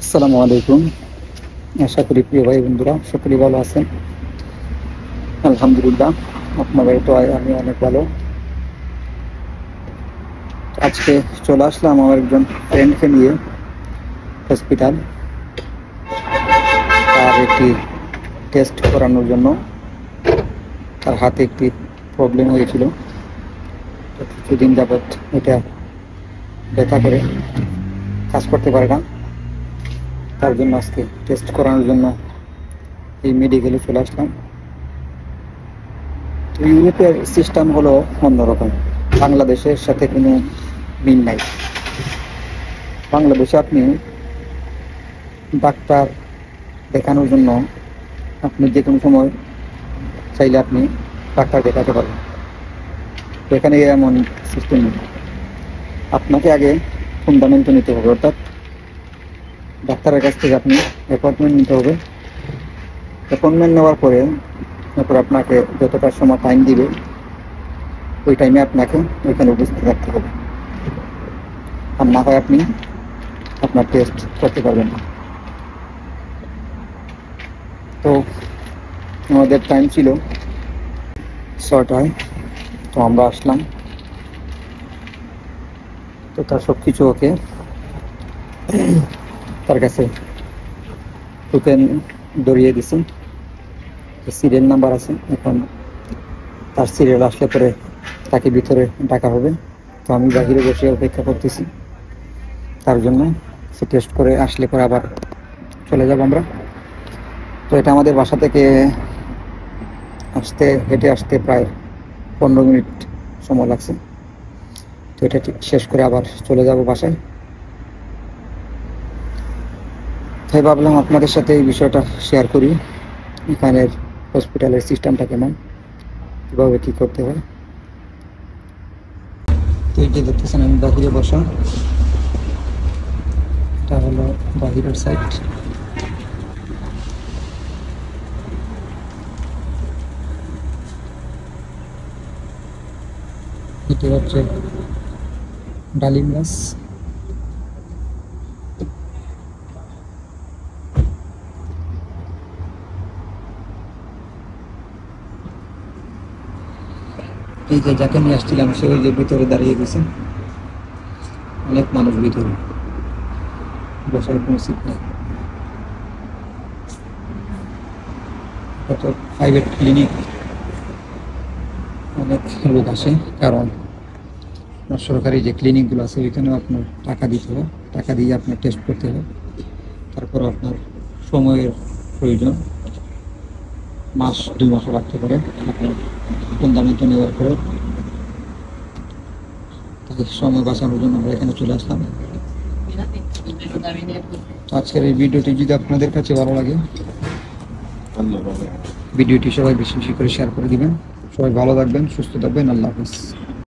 আসসালামু আলাইকুম। আশা করি প্রিয় ভাই বন্ধুরা সকলেই ভালো আছেন। আলহামদুলিল্লাহ, আপনাদের তো আমি অনেক ভালো। আজকে চলে আসলাম আমার একজন ফ্রেন্ডকে নিয়ে হসপিটাল, তার একটি টেস্ট করানোর জন্য। তার হাতে একটি প্রবলেম হয়েছিল, তো কিছুদিন যাবৎ এটা ব্যথা করে কাজ করতে পারে না। তার জন্য আজকে টেস্ট করানোর জন্য এই মেডিকেলে চলে আসলাম। তো ইউরোপের সিস্টেম হলো অন্যরকম, বাংলাদেশের সাথে কোনো মিল নাই। বাংলাদেশে আপনি ডাক্তার দেখানোর জন্য আপনি যে কোনো সময় চাইলে আপনি ডাক্তার দেখাতে পারবেন। তো এখানে এমন সিস্টেম নেই, আপনাকে আগে ফান্ডামেন্ট নিতে হবে, অর্থাৎ ডাক্তারের কাছ থেকে আপনি অ্যাপয়েন্টমেন্ট নিতে হবে। অ্যাপয়েন্টমেন্ট নেওয়ার পরে তারপর আপনাকে যতটা সময় টাইম দিবে ওই টাইমে আপনাকে ওইখানে উপস্থিত থাকতে হবে, আর না হয় আপনি আপনার টেস্ট করতে পারবেন না। তো আমাদের টাইম ছিল 6টায়, তো আমরা আসলাম। তো তার সব কিছু ওকে, তার কাছে টোকেন ধরিয়ে দিছি, সিরিয়াল নাম্বার আছে। এখন তার সিরিয়াল আসলে পরে তাকে ভিতরে ডাকা হবে। তো আমি বাহিরে বসে অপেক্ষা করতেছি তার জন্য। সে টেস্ট করে আসলে পরে আবার চলে যাব আমরা। তো এটা আমাদের বাসা থেকে হেঁটে আসতে প্রায় 15 মিনিট সময় লাগছে। তো এটা ঠিক শেষ করে আবার চলে যাব বাসায়। তাই ভাবলাম আপনাদের সাথে এই বিষয়টা শেয়ার করি, এখানের হসপিটালের সিস্টেমটা কেমন, কীভাবে কী করতে হয়। তো এই যে দেখতেছেন আমি বাহিরে বসা, এটা হলো বাহিরের সাইড। এটি হচ্ছে ডালিম গাছ। এই যে যাকে নিয়ে আসছিলাম সে ওই যে ভিতরে দাঁড়িয়ে গেছে, অনেক মানুষ ভিতরে, বসার কোনো সিট নেই। এটা প্রাইভেট ক্লিনিক, অনেক লোক আসে, কারণ সরকারি যে ক্লিনিকগুলো আছে ওইখানেও আপনার টাকা দিতে হবে, টাকা দিয়ে আপনার টেস্ট করতে হবে। তারপর আপনার সময়ের প্রয়োজন, মাস 2 মাসও লাগতে পারে আপনার ফান্ডামেন্ট নেওয়ার পরে। তাই সময় বাঁচানোর জন্য আমরা এখানে চলে আসলাম। আজকের এই ভিডিওটি যদি আপনাদের কাছে ভালো লাগে, ভিডিওটি সবাই বেশি বেশি করে শেয়ার করে দিবেন। সবাই ভালো থাকবেন, সুস্থ থাকবেন। আল্লাহ হাফেজ।